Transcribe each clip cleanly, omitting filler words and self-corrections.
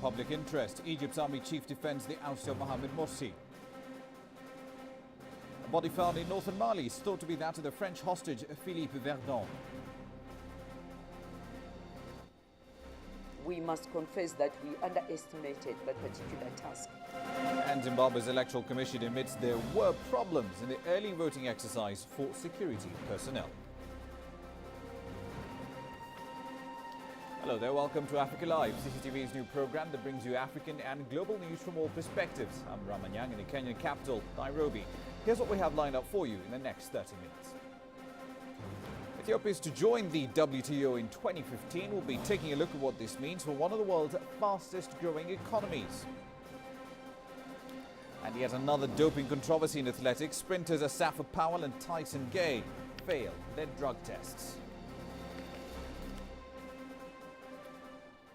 public interest. Egypt's army chief defends the ouster of Mohamed Morsi. A body found in northern Mali is thought to be that of the French hostage Philippe Verdun. We must confess that we underestimated that particular task. And Zimbabwe's Electoral Commission admits there were problems in the early voting exercise for security personnel. Hello there, welcome to Africa Live, CCTV's new program that brings you African and global news from all perspectives. I'm Ramanyang in the Kenyan capital, Nairobi. Here's what we have lined up for you in the next 30 minutes. Ethiopia is to join the WTO in 2015. We'll be taking a look at what this means for one of the world's fastest growing economies. And yet another doping controversy in athletics. Sprinters Asafa Powell and Tyson Gay failed their drug tests.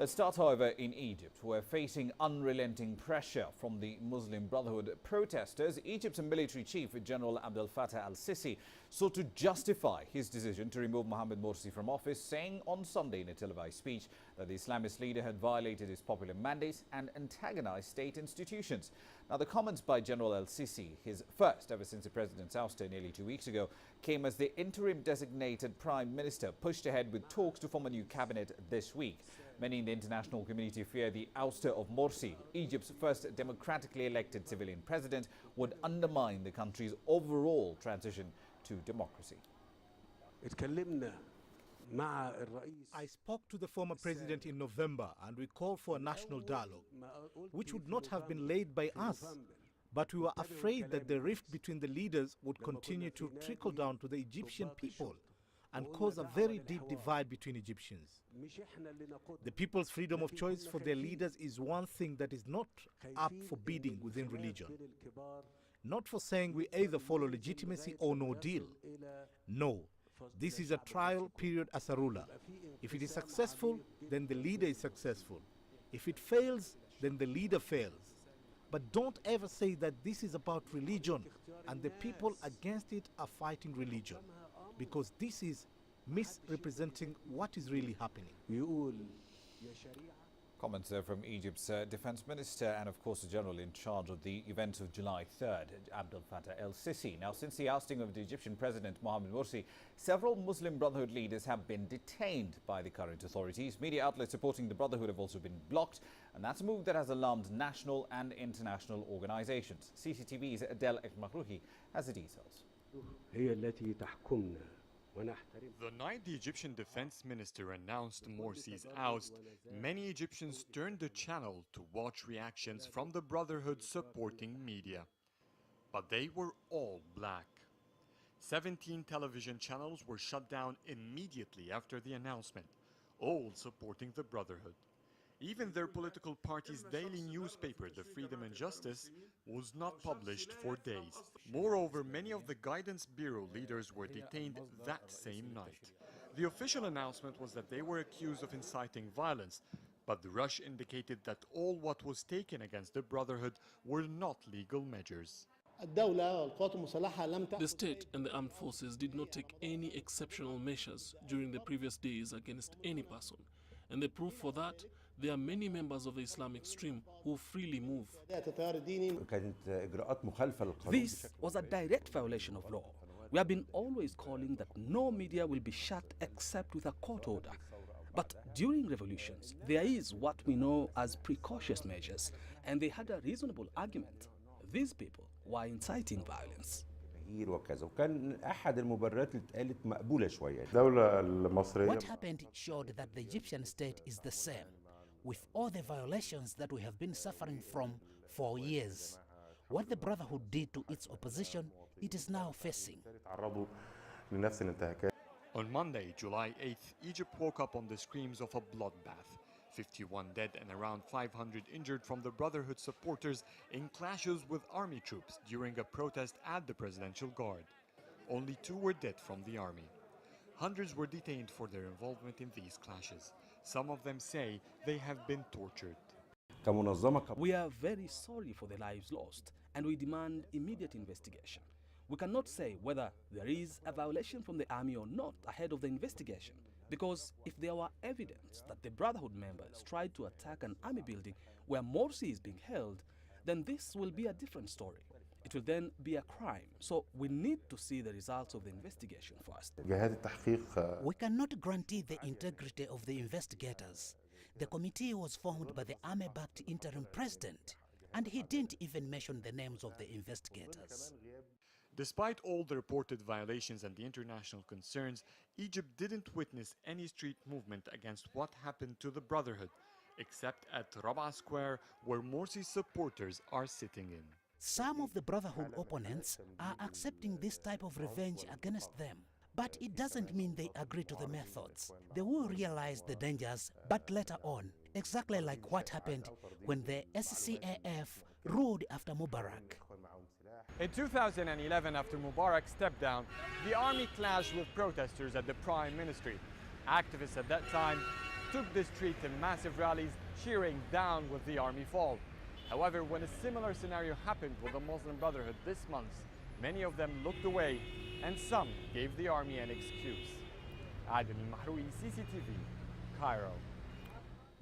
Let's start, however, in Egypt, where facing unrelenting pressure from the Muslim Brotherhood protesters, Egypt's military chief, General Abdel Fattah al-Sisi, sought to justify his decision to remove Mohamed Morsi from office, saying on Sunday in a televised speech that the Islamist leader had violated his popular mandate and antagonized state institutions. Now, the comments by General al-Sisi, his first ever since the president's ouster nearly 2 weeks ago, came as the interim designated prime minister pushed ahead with talks to form a new cabinet this week. Many in the international community fear the ouster of Morsi, Egypt's first democratically elected civilian president, would undermine the country's overall transition to democracy. I spoke to the former president in November and we called for a national dialogue, which would not have been led by us. But we were afraid that the rift between the leaders would continue to trickle down to the Egyptian people and cause a very deep divide between Egyptians. The people's freedom of choice for their leaders is one thing that is not up for bidding within religion. Not for saying we either follow legitimacy or no deal. No, this is a trial period as a ruler. If it is successful, then the leader is successful. If it fails, then the leader fails. But don't ever say that this is about religion and the people against it are fighting religion, because this is misrepresenting what is really happening. Comments there from Egypt's defense minister and, of course, the general in charge of the events of July 3rd, Abdel Fattah el-Sisi. Now, since the ousting of the Egyptian president, Mohamed Morsi, several Muslim Brotherhood leaders have been detained by the current authorities. Media outlets supporting the Brotherhood have also been blocked, and that's a move that has alarmed national and international organizations. CCTV's Adel Ekmakruhi has the details. The night the Egyptian defense minister announced Morsi's oust, many Egyptians turned the channel to watch reactions from the Brotherhood supporting media. But they were all black. 17 television channels were shut down immediately after the announcement, all supporting the Brotherhood. Even their political party's daily newspaper, The Freedom and Justice, was not published for days. Moreover, many of the Guidance Bureau leaders were detained that same night. The official announcement was that they were accused of inciting violence, but the rush indicated that all what was taken against the Brotherhood were not legal measures. The state and the armed forces did not take any exceptional measures during the previous days against any person. And the proof for that, there are many members of the Islamic stream who freely move. This was a direct violation of law. We have been always calling that no media will be shut except with a court order. But during revolutions, there is what we know as precautious measures, and they had a reasonable argument. These people were inciting violence. What happened showed that the Egyptian state is the same, with all the violations that we have been suffering from for years. What the Brotherhood did to its opposition, it is now facing. On Monday, July 8th, Egypt woke up on the screams of a bloodbath. 51 dead and around 500 injured from the Brotherhood supporters in clashes with army troops during a protest at the Presidential Guard. Only 2 were dead from the army. Hundreds were detained for their involvement in these clashes. Some of them say they have been tortured. We are very sorry for the lives lost, and we demand immediate investigation. We cannot say whether there is a violation from the army or not ahead of the investigation. Because if there were evidence that the Brotherhood members tried to attack an army building where Morsi is being held, then this will be a different story. It will then be a crime. So we need to see the results of the investigation first. We cannot guarantee the integrity of the investigators. The committee was formed by the army-backed interim president, and he didn't even mention the names of the investigators. Despite all the reported violations and the international concerns, Egypt didn't witness any street movement against what happened to the Brotherhood, except at Rabaa Square, where Morsi's supporters are sitting in. Some of the Brotherhood opponents are accepting this type of revenge against them. But it doesn't mean they agree to the methods. They will realize the dangers, but later on, exactly like what happened when the SCAF ruled after Mubarak. In 2011, after Mubarak stepped down, the army clashed with protesters at the Prime Ministry. Activists at that time took the street in massive rallies, cheering down with the army fall. However, when a similar scenario happened with the Muslim Brotherhood this month, many of them looked away and some gave the army an excuse. Adil Mahroui, CCTV, Cairo.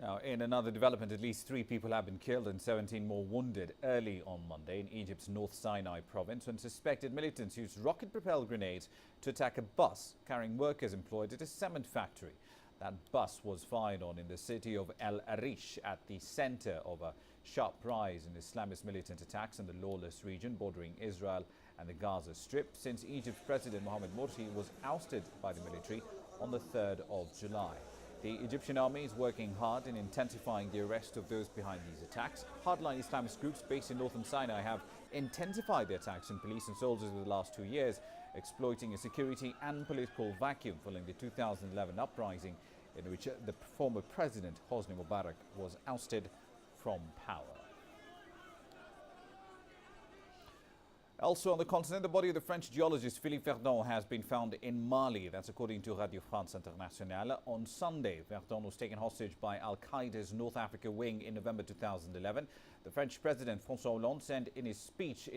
Now, in another development, at least 3 people have been killed and 17 more wounded early on Monday in Egypt's North Sinai province when suspected militants used rocket-propelled grenades to attack a bus carrying workers employed at a cement factory. That bus was fired on in the city of El Arish at the center of a sharp rise in Islamist militant attacks in the lawless region bordering Israel and the Gaza Strip since Egypt's President Mohamed Morsi was ousted by the military on the 3rd of July. The Egyptian army is working hard in intensifying the arrest of those behind these attacks. Hardline Islamist groups based in northern Sinai have intensified their attacks on police and soldiers over the last 2 years, exploiting a security and political vacuum following the 2011 uprising in which the former president Hosni Mubarak was ousted from power. Also on the continent, the body of the French geologist Philippe Verdon has been found in Mali. That's according to Radio France Internationale. On Sunday, Verdon was taken hostage by Al-Qaeda's North Africa wing in November 2011. The French President François Hollande said in his speech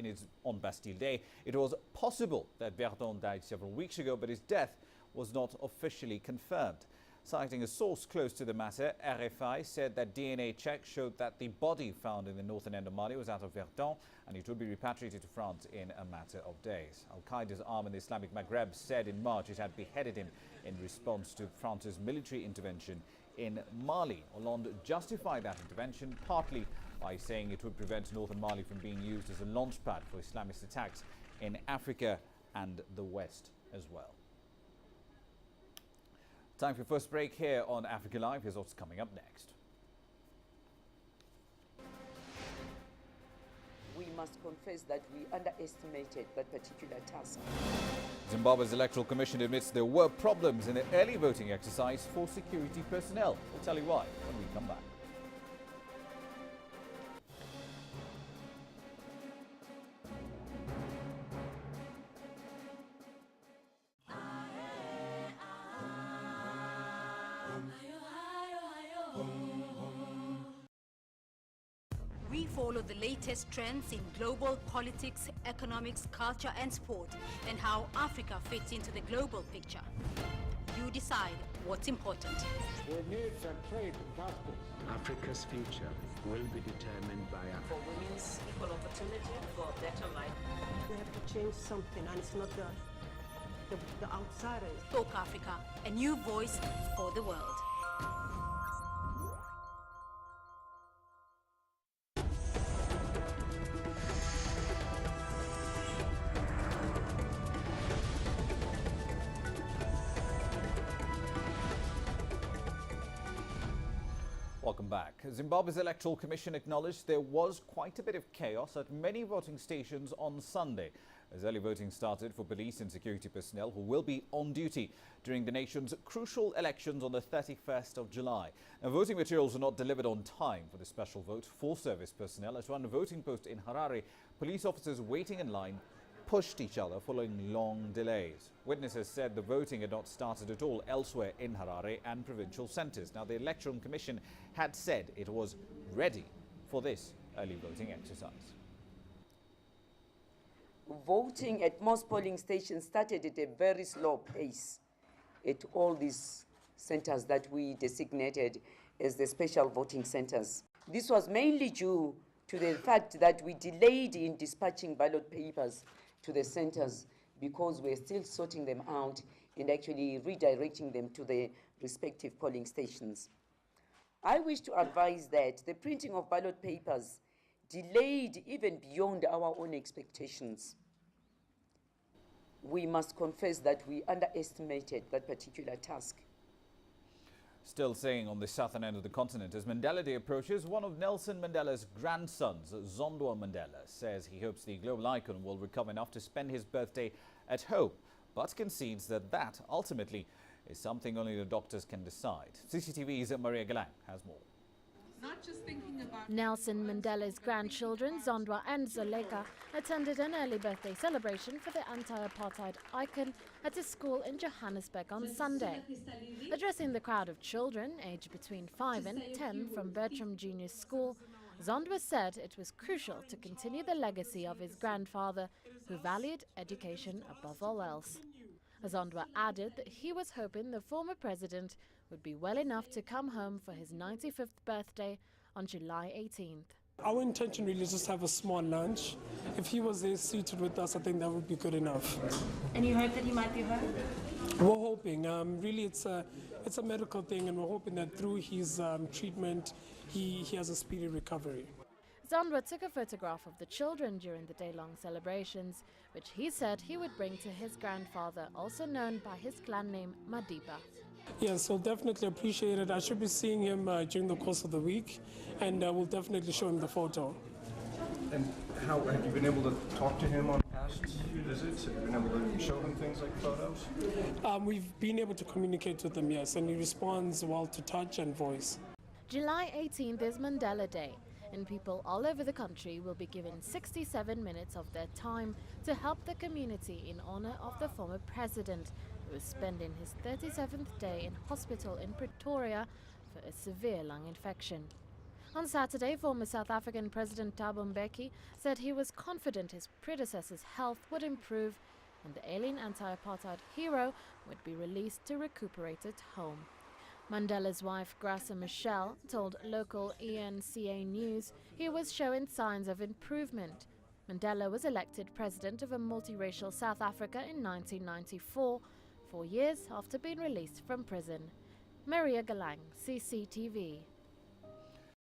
on Bastille Day, it was possible that Verdon died several weeks ago, but his death was not officially confirmed. Citing a source close to the matter, RFI said that DNA checks showed that the body found in the northern end of Mali was that of Verdun, and it would be repatriated to France in a matter of days. Al-Qaeda's arm in the Islamic Maghreb said in March it had beheaded him in response to France's military intervention in Mali. Hollande justified that intervention partly by saying it would prevent northern Mali from being used as a launchpad for Islamist attacks in Africa and the West as well. Time for your first break here on Africa Live. Here's what's coming up next. We must confess that we underestimated that particular task. Zimbabwe's Electoral Commission admits there were problems in the early voting exercise for security personnel. We'll tell you why when we come back. We follow the latest trends in global politics, economics, culture and sport, and how Africa fits into the global picture. You decide what's important. We need a trade and justice. Africa's future will be determined by Africa. For women's equal opportunity, for a better life. We have to change something, and it's not the outsiders. Talk Africa, a new voice for the world. Welcome back. Zimbabwe's Electoral Commission acknowledged there was quite a bit of chaos at many voting stations on Sunday, as early voting started for police and security personnel who will be on duty during the nation's crucial elections on the 31st of July. Now, voting materials were not delivered on time for the special vote for service personnel. At one voting post in Harare, police officers waiting in line pushed each other following long delays. Witnesses said the voting had not started at all elsewhere in Harare and provincial centres. Now, the Electoral Commission had said it was ready for this early voting exercise. Voting at most polling stations started at a very slow pace at all these centers that we designated as the special voting centers. This was mainly due to the fact that we delayed in dispatching ballot papers to the centers because we're still sorting them out and actually redirecting them to the respective polling stations. I wish to advise that the printing of ballot papers delayed even beyond our own expectations. We must confess that we underestimated that particular task. Still staying on the southern end of the continent, as Mandela Day approaches, one of Nelson Mandela's grandsons, Zondwa Mandela, says he hopes the global icon will recover enough to spend his birthday at home, but concedes that ultimately is something only the doctors can decide. CCTV's Maria Galang has more. Not just thinking about Nelson Mandela's grandchildren, Zondwa and Zoleka, attended an early birthday celebration for the anti-apartheid icon at a school in Johannesburg on Sunday. Addressing the crowd of children, aged between 5 and 10 from Bertram Junior School, Zondwa said it was crucial to continue the legacy of his grandfather, who valued education above all else. Zondwa added that he was hoping the former president would be well enough to come home for his 95th birthday on July 18th. Our intention really is just to have a small lunch. If he was there seated with us, I think that would be good enough. And you heard that he might be home? We're hoping. Really, it's a medical thing, and we're hoping that through his treatment, he has a speedy recovery. Zondwa took a photograph of the children during the day-long celebrations, which he said he would bring to his grandfather, also known by his clan name Madiba. Yes, we'll definitely appreciate it. I should be seeing him during the course of the week, and we'll definitely show him the photo. And how have you been able to talk to him on past visits? Have you been able to show him things like photos? We've been able to communicate with him, yes, and he responds well to touch and voice. July 18th is Mandela Day, and people all over the country will be given 67 minutes of their time to help the community in honor of the former president, who is spending his 37th day in hospital in Pretoria for a severe lung infection. On Saturday, former South African President Thabo Mbeki said he was confident his predecessor's health would improve and the alien anti-apartheid hero would be released to recuperate at home. Mandela's wife, Graça Machel, told local ENCA News he was showing signs of improvement. Mandela was elected president of a multiracial South Africa in 1994, 4 years after being released from prison. Maria Galang, CCTV.